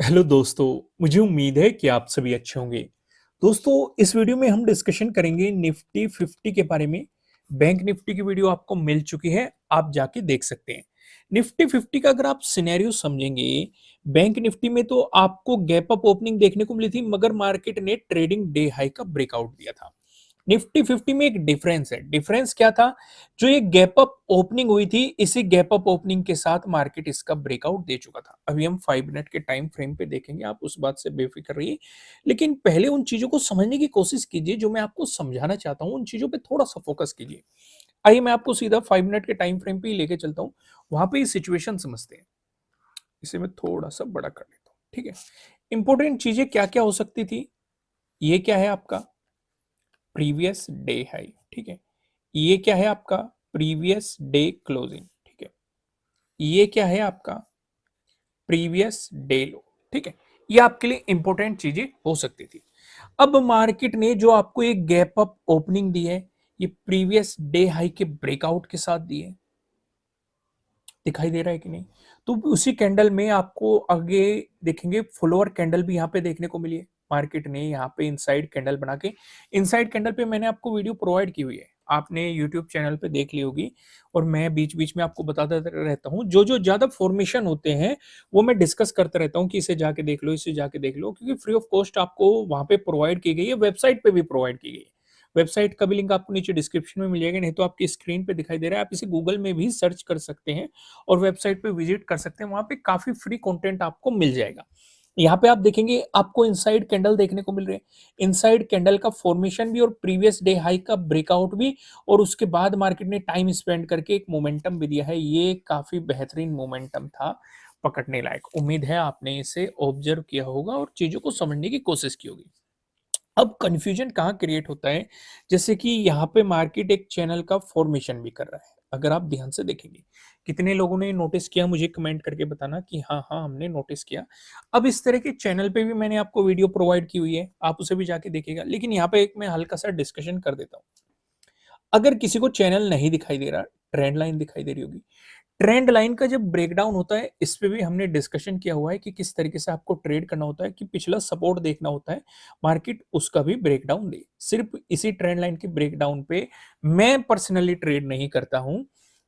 Hello दोस्तों, मुझे उम्मीद है कि आप सभी अच्छे होंगे। दोस्तों, इस वीडियो में हम डिस्कशन करेंगे निफ्टी 50 के बारे में। बैंक निफ्टी की वीडियो आपको मिल चुकी है, आप जाके देख सकते हैं। निफ्टी 50 का अगर आप सिनेरियो समझेंगे, बैंक निफ्टी में तो आपको गैप अप ओपनिंग देखने को मिली थी, मगर मार्केट ने ट्रेडिंग डे हाई का ब्रेकआउट दिया था। निफ्टी 50 में एक डिफरेंस है। डिफरेंस क्या था? जो ये गैप अप ओपनिंग हुई थी, इसी गैप अप ओपनिंग के साथ मार्केट इसका ब्रेकआउट दे चुका था। अभी हम 5 मिनट के टाइम फ्रेम पे देखेंगे, आप उस बात से बेफिक्र रहिए। लेकिन पहले उन चीजों को समझने की कोशिश कीजिए जो मैं आपको समझाना चाहता हूं, उन चीजों पे थोड़ा सा फोकस कीजिए। आइए मैं आपको सीधा 5 मिनट के टाइम फ्रेम पे ही लेके चलता हूं, वहां पे ये सिचुएशन समझते हैं। इसे मैं थोड़ा सा बड़ा कर लेता हूं, ठीक है। इंपॉर्टेंट चीजें क्या क्या हो सकती थी? ये क्या है आपका? प्रीवियस डे हाई, ठीक है। ये क्या है आपका? प्रीवियस डे क्लोजिंग, ठीक है। ये क्या है आपका? प्रीवियस डे लो, ठीक है। ये आपके लिए इंपॉर्टेंट चीजें हो सकती थी। अब मार्केट ने जो आपको एक गैप अप ओपनिंग दी है, ये प्रीवियस डे हाई के ब्रेकआउट के साथ दी है। दिखाई दे रहा है कि नहीं? तो उसी कैंडल में आपको आगे देखेंगे फ्लोअर कैंडल भी यहाँ पे देखने को मिली है। मार्केट ने यहाँ पे इनसाइड कैंडल बना के, इनसाइड कैंडल पे मैंने आपको वीडियो प्रोवाइड की हुई है, आपने यूट्यूब चैनल पे देख ली होगी। और मैं बीच बीच में आपको बताता रहता हूँ, जो जो ज्यादा फॉर्मेशन होते हैं वो मैं डिस्कस करता रहता हूँ कि इसे जाके देख लो, इसे जाके देख लो, क्योंकि फ्री ऑफ कॉस्ट आपको वहां पे प्रोवाइड की गई है, वेबसाइट पे भी प्रोवाइड की गई है। वेबसाइट का भी लिंक आपको नीचे डिस्क्रिप्शन में मिल जाएगा, नहीं तो आपकी स्क्रीन पे दिखाई दे रहा है, आप इसे गूगल में भी सर्च कर सकते हैं और वेबसाइट पे विजिट कर सकते हैं। वहां पे काफी फ्री कंटेंट आपको मिल जाएगा। यहाँ पे आप देखेंगे आपको इनसाइड कैंडल देखने को मिल रहे हैं। इनसाइड कैंडल का फॉर्मेशन भी और प्रीवियस डे हाई का ब्रेकआउट भी, और उसके बाद मार्केट ने टाइम स्पेंड करके एक मोमेंटम भी दिया है। ये काफी बेहतरीन मोमेंटम था, पकड़ने लायक। उम्मीद है आपने इसे ऑब्जर्व किया होगा और चीजों को समझने की कोशिश की होगी। अब कंफ्यूजन कहाँ क्रिएट होता है? जैसे कि यहाँ पे मार्केट एक चैनल का फॉर्मेशन भी कर रहा है। अगर आप ध्यान से देखेंगे, कितने लोगों ने नोटिस किया, मुझे कमेंट करके बताना कि हाँ हाँ हमने नोटिस किया। अब इस तरह के चैनल पे भी मैंने आपको वीडियो प्रोवाइड की हुई है, आप उसे भी जाके देखिएगा। लेकिन यहाँ पे एक मैं हल्का सा डिस्कशन कर देता हूँ। अगर किसी को चैनल नहीं दिखाई दे रहा, ट्रेंड लाइन दिखाई दे रही होगी। ट्रेंड लाइन का जब ब्रेकडाउन होता है, इस पे भी हमने डिस्कशन किया हुआ है कि किस तरीके से आपको ट्रेड करना होता है, कि पिछला सपोर्ट देखना होता है, मार्केट उसका भी ब्रेकडाउन दे। सिर्फ इसी ट्रेंड लाइन के ब्रेकडाउन पे मैं पर्सनली ट्रेड नहीं करता हूं,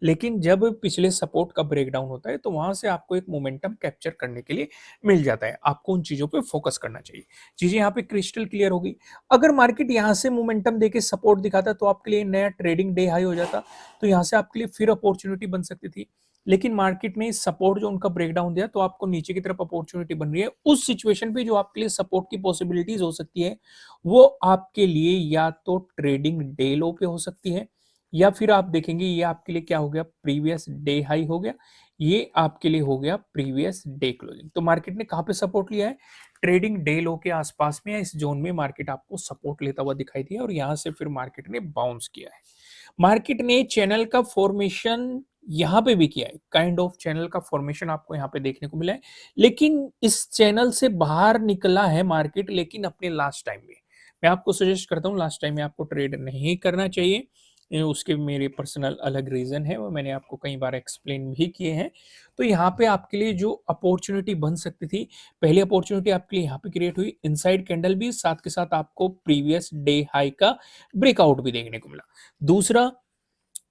लेकिन जब पिछले सपोर्ट का ब्रेकडाउन होता है तो वहां से आपको एक मोमेंटम कैप्चर करने के लिए मिल जाता है। आपको उन चीजों पे फोकस करना चाहिए। चीजें यहाँ पे क्रिस्टल क्लियर होगी। अगर मार्केट यहाँ से मोमेंटम देके सपोर्ट दिखाता तो आपके लिए नया ट्रेडिंग डे हाई हो जाता, तो यहाँ से आपके लिए फिर अपॉर्चुनिटी बन सकती थी। लेकिन मार्केट ने सपोर्ट जो उनका ब्रेकडाउन दिया, तो आपको नीचे की तरफ अपॉर्चुनिटी बन रही है। उस सिचुएशन पे जो आपके लिए सपोर्ट की पॉसिबिलिटीज हो सकती है, वो आपके लिए या तो ट्रेडिंग डे लो पे हो सकती है, या फिर आप देखेंगे ये आपके लिए क्या हो गया, प्रीवियस डे हाई हो गया, ये आपके लिए हो गया प्रीवियस डे क्लोजिंग। तो मार्केट ने कहां पे सपोर्ट लिया है? ट्रेडिंग डे लो के आसपास में या इस जोन में मार्केट आपको सपोर्ट लेता हुआ दिखाई दिया, और यहां से फिर मार्केट ने बाउंस किया है। मार्केट ने चैनल का फॉर्मेशन यहाँ पे भी किया है, काइंड ऑफ चैनल का फॉर्मेशन आपको यहाँ पे देखने को मिला है। लेकिन इस चैनल से बाहर निकला है मार्केट, लेकिन अपने लास्ट टाइम में। मैं आपको सजेस्ट करता हूँ लास्ट टाइम में आपको ट्रेड नहीं करना चाहिए। उसके मेरे पर्सनल अलग रीजन है, वो मैंने आपको कई बार एक्सप्लेन भी किए हैं। तो यहाँ पे आपके लिए जो अपॉर्चुनिटी बन सकती थी, पहली अपॉर्चुनिटी आपके लिए यहाँ पे क्रिएट हुई, इनसाइड कैंडल भी, साथ के साथ आपको प्रीवियस डे हाई का ब्रेकआउट भी देखने को मिला। दूसरा,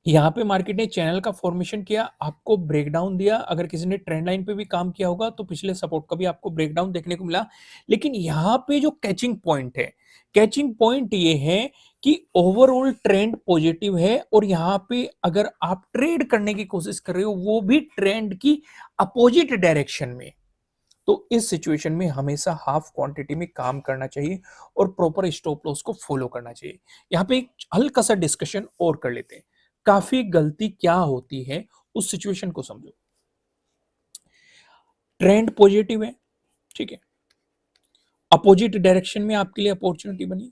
यहाँ पे मार्केट ने चैनल का फॉर्मेशन किया, आपको ब्रेकडाउन दिया। अगर किसी ने ट्रेंड लाइन पे भी काम किया होगा तो पिछले सपोर्ट का भी आपको ब्रेकडाउन देखने को मिला। लेकिन यहाँ पे जो कैचिंग पॉइंट है, कैचिंग पॉइंट ये है कि ओवरऑल ट्रेंड पॉजिटिव है, और यहाँ पे अगर आप ट्रेड करने की कोशिश कर रहे हो वो भी ट्रेंड की अपोजिट डायरेक्शन में, तो इस सिचुएशन में हमेशा हाफ क्वांटिटी में काम करना चाहिए और प्रॉपर स्टॉप लॉस को फॉलो करना चाहिए। यहाँ पे एक हल्का सा डिस्कशन और कर लेते हैं, काफी गलती क्या होती है उस सिचुएशन को समझो। ट्रेंड पॉजिटिव है, ठीक है, अपोजिट डायरेक्शन में आपके लिए अपॉर्चुनिटी बनी,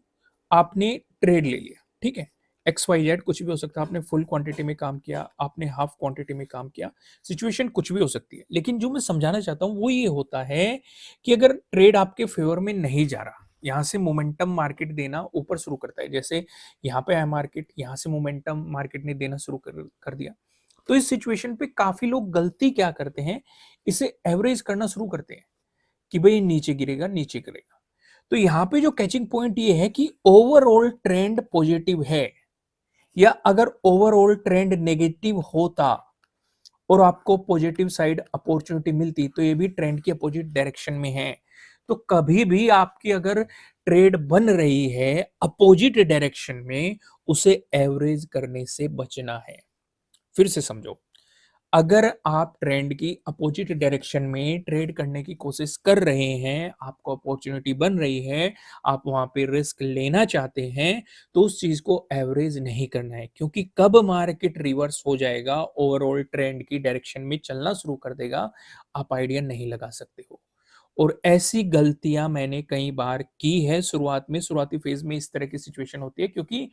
आपने ट्रेड ले लिया, ठीक है। एक्स वाई जेड कुछ भी हो सकता है, आपने फुल क्वांटिटी में काम किया, आपने हाफ क्वांटिटी में काम किया, सिचुएशन कुछ भी हो सकती है। लेकिन जो मैं समझाना चाहता हूं वो ये होता है कि अगर ट्रेड आपके फेवर में नहीं जा रहा, यहां से मोमेंटम मार्केट देना ऊपर शुरू करता है, जैसे यहाँ पे है मार्केट, यहां से मोमेंटम मार्केट ने देना शुरू कर दिया, तो इस सिचुएशन पे काफी लोग गलती क्या करते हैं, इसे एवरेज करना शुरू करते हैं। कि भाई नीचे गिरेगा, नीचे गिरेगा। तो यहाँ पे जो कैचिंग पॉइंट ये है कि ओवरऑल ट्रेंड पॉजिटिव है, या अगर ओवरऑल ट्रेंड नेगेटिव होता और आपको पॉजिटिव साइड अपॉर्चुनिटी मिलती, तो ये भी ट्रेंड की अपोजिट डायरेक्शन में है। तो कभी भी आपकी अगर ट्रेड बन रही है अपोजिट डायरेक्शन में, उसे एवरेज करने से बचना है। फिर से समझो, अगर आप ट्रेंड की अपोजिट डायरेक्शन में ट्रेड करने की कोशिश कर रहे हैं, आपको अपॉर्चुनिटी बन रही है, आप वहां पे रिस्क लेना चाहते हैं, तो उस चीज को एवरेज नहीं करना है, क्योंकि कब मार्केट रिवर्स हो जाएगा, ओवरऑल ट्रेंड की डायरेक्शन में चलना शुरू कर देगा, आप आइडिया नहीं लगा सकते हो। और ऐसी गलतियां मैंने कई बार की है शुरुआत में, शुरुआती फेज में इस तरह की सिचुएशन होती है, क्योंकि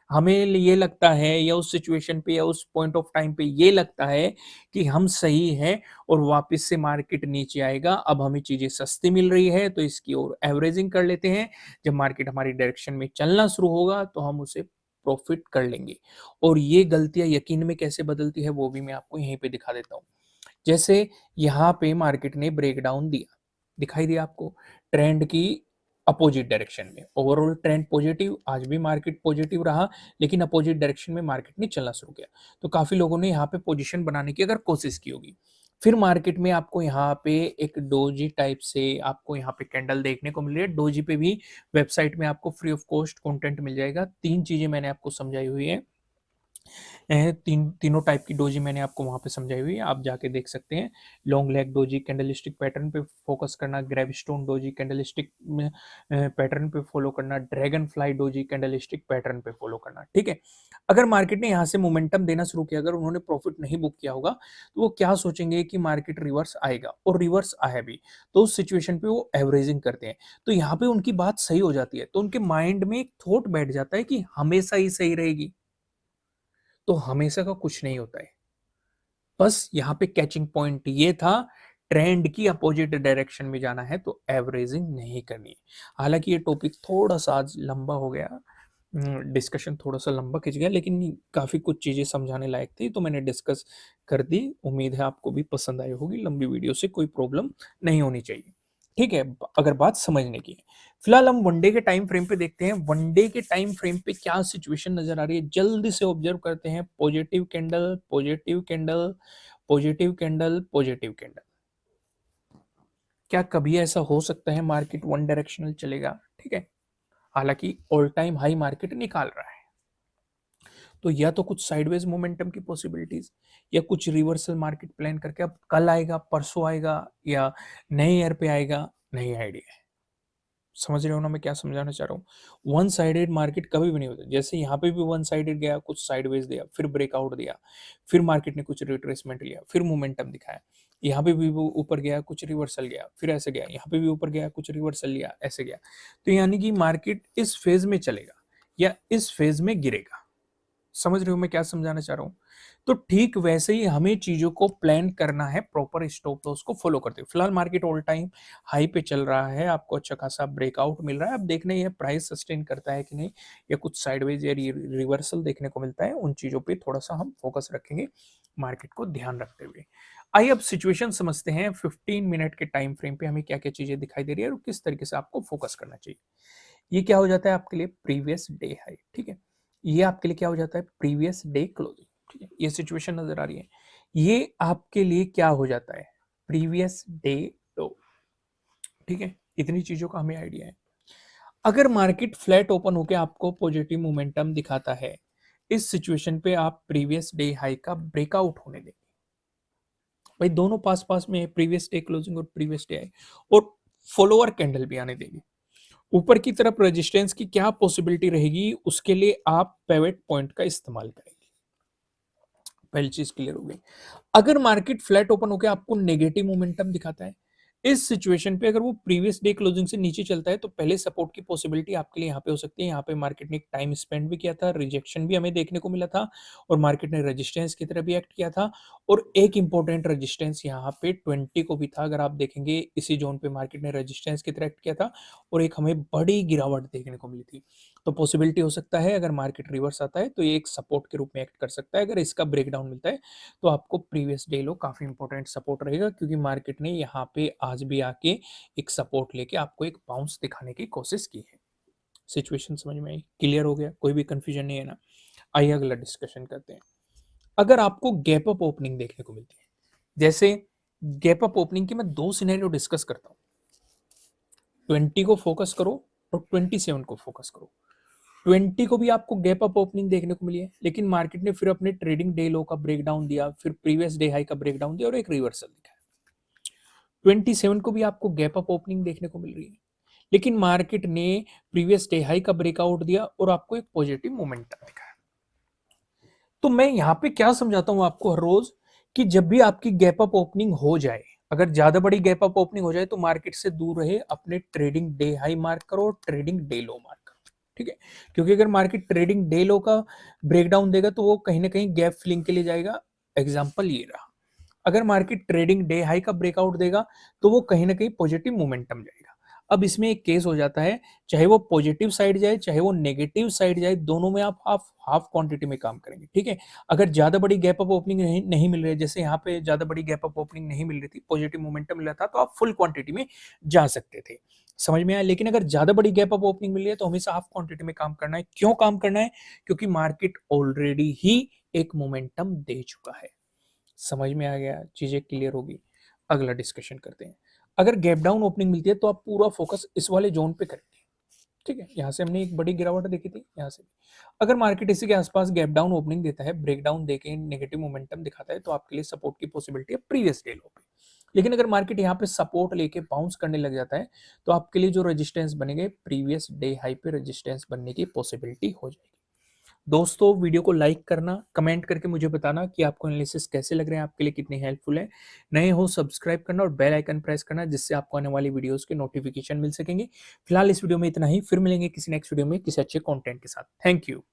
हमें ये लगता है, या उस सिचुएशन पे या उस पॉइंट ऑफ टाइम पे ये लगता है कि हम सही हैं और वापस से मार्केट नीचे आएगा, अब हमें चीजें सस्ती मिल रही है तो इसकी ओर एवरेजिंग कर लेते हैं। जब मार्केट हमारी डायरेक्शन में चलना शुरू होगा तो हम उसे प्रॉफिट कर लेंगे। और ये गलतियां यकीन में कैसे बदलती है वो भी मैं आपको यहीं पे दिखा देता हूँ। जैसे यहाँ पे मार्केट ने ब्रेकडाउन दिया, दिखाई दिया आपको, ट्रेंड की अपोजिट डायरेक्शन में, ओवरऑल ट्रेंड पॉजिटिव, आज भी मार्केट पॉजिटिव रहा, लेकिन अपोजिट डायरेक्शन में मार्केट ने चलना शुरू किया। तो काफी लोगों ने यहाँ पे पोजीशन बनाने की अगर कोशिश की होगी। फिर मार्केट में आपको यहाँ पे एक डोजी टाइप से आपको यहाँ पे कैंडल देखने को मिल रही है। डोजी पे भी वेबसाइट में आपको फ्री ऑफ कॉस्ट कंटेंट मिल जाएगा। तीन चीजें मैंने आपको समझाई हुई है, तीनों टाइप की डोजी मैंने आपको वहां पे समझाई हुई है, आप जाके देख सकते हैं। Long leg doji candlestick pattern पे फोकस करना, ग्रेविस्टोन डोजी कैंडलस्टिक पैटर्न पे फॉलो करना, dragon fly doji candlestick pattern पे फॉलो करना। ठीक है, अगर मार्केट ने यहाँ से मोमेंटम देना शुरू किया, अगर उन्होंने प्रॉफिट नहीं बुक किया होगा, तो वो क्या सोचेंगे कि मार्केट रिवर्स आएगा, और रिवर्स आया भी, तो उस सिचुएशन पे वो एवरेजिंग करते हैं। तो यहाँ पे उनकी बात सही हो जाती है, तो उनके माइंड में एक थॉट बैठ जाता है कि हमेशा ही सही रहेगी। तो हमेशा का कुछ नहीं होता है। बस यहाँ पे कैचिंग पॉइंट ये था, ट्रेंड की अपोजिट डायरेक्शन में जाना है तो एवरेजिंग नहीं करनी है। हालांकि ये टॉपिक थोड़ा सा आज लंबा हो गया, डिस्कशन थोड़ा सा लंबा खिंच गया, लेकिन काफी कुछ चीजें समझाने लायक थी तो मैंने डिस्कस कर दी। उम्मीद है आपको भी पसंद आई होगी। लंबी वीडियो से कोई प्रॉब्लम नहीं होनी चाहिए। ठीक है, अगर बात समझने की है। फिलहाल हम वनडे के टाइम फ्रेम पे देखते हैं, वनडे के टाइम फ्रेम पे क्या सिचुएशन नजर आ रही है, जल्दी से ऑब्जर्व करते हैं। Positive candle, positive candle, positive candle, positive candle. क्या कभी ऐसा हो सकता है मार्केट वन डायरेक्शनल चलेगा? ठीक है, हालांकि ऑल टाइम हाई मार्केट निकाल रहा है, तो या तो कुछ साइडवेज मोमेंटम की पॉसिबिलिटीज, या कुछ रिवर्सल मार्केट प्लान करके अब कल आएगा, परसों आएगा, या नए ईयर पे आएगा, नहीं आइडिया है। समझ रहे हो ना मैं क्या समझाना चाह रहा हूँ? वन साइडेड मार्केट कभी भी नहीं होता। जैसे यहाँ पे भी वन साइडेड गया, कुछ साइडवेज दिया, फिर ब्रेकआउट दिया, फिर मार्केट ने कुछ रिट्रेसमेंट लिया, फिर मोमेंटम दिखाया, यहाँ पे भी वो ऊपर गया, कुछ रिवर्सल गया, फिर ऐसे गया, यहाँ पे भी ऊपर गया, कुछ रिवर्सल लिया, ऐसे गया। तो यानी कि मार्केट इस फेज में चलेगा या इस फेज में गिरेगा। समझ रहे हो मैं क्या समझाना चाह रहा हूँ? तो ठीक वैसे ही हमें चीजों को प्लान करना है, प्रॉपर स्टॉप लॉस को फॉलो करते हुए। फिलहाल मार्केट ऑल टाइम हाई पे चल रहा है, आपको अच्छा खासा ब्रेकआउट मिल रहा है। अब देखना है प्राइस सस्टेन करता है कि नहीं, या कुछ साइडवेज या रिवर्सल देखने को मिलता है। उन चीजों पे थोड़ा सा हम फोकस रखेंगे, मार्केट को ध्यान रखते हुए। आइए अब सिचुएशन समझते हैं। 15 मिनट के टाइम फ्रेम पे हमें क्या क्या चीजें दिखाई दे रही है और किस तरीके से आपको फोकस करना चाहिए। ये क्या हो जाता है आपके लिए? Previous day high. ठीक है, ये आपके लिए क्या हो जाता है? Previous day closing. ठीक है, ये सिचुएशन नजर आ रही है। ये आपके लिए क्या हो जाता है? प्रीवियस डे लो। ठीक है, इतनी चीजों का हमें आइडिया है। अगर मार्केट फ्लैट ओपन होकर आपको पॉजिटिव मोमेंटम दिखाता है, इस सिचुएशन पे आप प्रीवियस डे हाई का ब्रेकआउट होने देंगे। भाई दोनों पास पास में है, प्रीवियस डे क्लोजिंग और प्रीवियस डे हाई, और फॉलोअर कैंडल भी आने देंगे। ऊपर की तरफ रेजिस्टेंस की क्या पॉसिबिलिटी रहेगी, उसके लिए आप पिवट पॉइंट का इस्तेमाल करेंगे। पहली चीज क्लियर हो गई। अगर मार्केट फ्लैट ओपन होकर आपको नेगेटिव मोमेंटम दिखाता है, इस सिचुएशन पे अगर वो प्रीवियस डे क्लोजिंग से नीचे चलता है, तो पहले सपोर्ट की पॉसिबिलिटी आपके लिए यहाँ पे हो सकती है। यहाँ पे मार्केट ने एक टाइम स्पेंड भी किया था, रिजेक्शन भी हमें देखने को मिला था, और मार्केट ने रेजिस्टेंस की तरह भी एक्ट किया था। और एक इंपॉर्टेंट रेजिस्टेंस यहाँ पे 20 को भी था। अगर आप देखेंगे इसी जोन पे मार्केट ने रेजिस्टेंस की तरह एक्ट किया था, और एक हमें बड़ी गिरावट देखने को मिली थी। तो पॉसिबिलिटी हो सकता है अगर मार्केट रिवर्स आता है तो ये एक सपोर्ट के रूप में एक्ट कर सकता है। अगर इसका ब्रेकडाउन मिलता है तो आपको प्रीवियस डे लो काफ़ी इंपॉर्टेंट सपोर्ट रहेगा, क्योंकि मार्केट ने यहाँ पे आज भी आके एक सपोर्ट लेके आपको एक बाउंस दिखाने की कोशिश की है। सिचुएशन समझ में आई? क्लियर हो गया? कोई भी कंफ्यूजन नहीं है ना? आइए अगला डिस्कशन करते हैं। अगर आपको गैप अप ओपनिंग देखने को मिलती है, जैसे गैप अप ओपनिंग की मैं 2 सिनेरियो डिस्कस करता हूँ। 20 को फोकस करो और 27 को फोकस करो। 20 को भी आपको गैप अप ओपनिंग देखने को मिली है, लेकिन मार्केट ने फिर अपने ट्रेडिंग डे लो का ब्रेकडाउन दिया, फिर प्रीवियस डे हाई का ब्रेकडाउन दिया और एक रिवर्सल दिखाया। 27 को भी आपको गैप अप ओपनिंग देखने को मिल रही है, लेकिन मार्केट ने प्रीवियस डे हाई का ब्रेकआउट दिया और आपको एक पॉजिटिव मोमेंटम दिखाया। तो मैं यहाँ पे क्या समझाता हूँ आपको हर रोज, कि जब भी आपकी गैप अप ओपनिंग हो जाए, अगर ज्यादा बड़ी गैप अप ओपनिंग हो जाए तो मार्केट से दूर रहे, अपने ट्रेडिंग डे हाई मार्क करो और ट्रेडिंग डे लो मार्क करो, ठीक है? क्योंकि अगर मार्केट ट्रेडिंग डे लो का ब्रेकडाउन देगा तो वो कहीं ना कहीं गैप फिलिंग के लिए जाएगा। एग्जाम्पल ये रहा, अगर मार्केट ट्रेडिंग डे हाई का ब्रेकआउट देगा तो वो कहीं ना कहीं पॉजिटिव मोमेंटम जाएगा। अब इसमें एक केस हो जाता है, चाहे वो पॉजिटिव साइड जाए चाहे वो नेगेटिव साइड जाए, दोनों में आप हाफ हाफ क्वांटिटी में काम करेंगे, ठीक है? अगर ज्यादा बड़ी गैप अप ओपनिंग नहीं मिल रही है, जैसे यहाँ पे ज्यादा बड़ी गैप अप ओपनिंग नहीं मिल रही थी, पॉजिटिव मोमेंटम मिल रहा था, तो आप फुल क्वांटिटी में जा सकते थे। समझ में आया? लेकिन अगर ज्यादा बड़ी गैप अप ओपनिंग मिल रही है तो हमेशा हाफ क्वांटिटी में काम करना है। क्यों काम करना है? क्योंकि मार्केट ऑलरेडी ही एक मोमेंटम दे चुका है। समझ में आ गया? चीजें क्लियर होगी। अगला डिस्कशन करते हैं। अगर गैप डाउन ओपनिंग मिलती है तो आप पूरा फोकस इस वाले जोन पे करेंगे, ठीक है? यहाँ से हमने एक बड़ी गिरावट देखी थी, यहाँ से भी अगर मार्केट इसी के आसपास गैप डाउन ओपनिंग देता है, ब्रेकडाउन देके नेगेटिव मोमेंटम दिखाता है, तो आपके लिए सपोर्ट की पॉसिबिलिटी है प्रीवियस डे लो पे। लेकिन अगर मार्केट यहाँ पे सपोर्ट लेके बाउंस करने लग जाता है तो आपके लिए जो रेजिस्टेंस बनेंगे, प्रीवियस डे हाई पे रेजिस्टेंस बनने की पॉसिबिलिटी हो जाएगी। दोस्तों, वीडियो को लाइक करना, कमेंट करके मुझे बताना कि आपको एनालिसिस कैसे लग रहे हैं, आपके लिए कितने हेल्पफुल है। नए हो सब्सक्राइब करना और बेल आइकन प्रेस करना, जिससे आपको आने वाली वीडियोस के नोटिफिकेशन मिल सकेंगे। फिलहाल इस वीडियो में इतना ही, फिर मिलेंगे किसी नेक्स्ट वीडियो में किसी अच्छे कंटेंट के साथ। Thank you.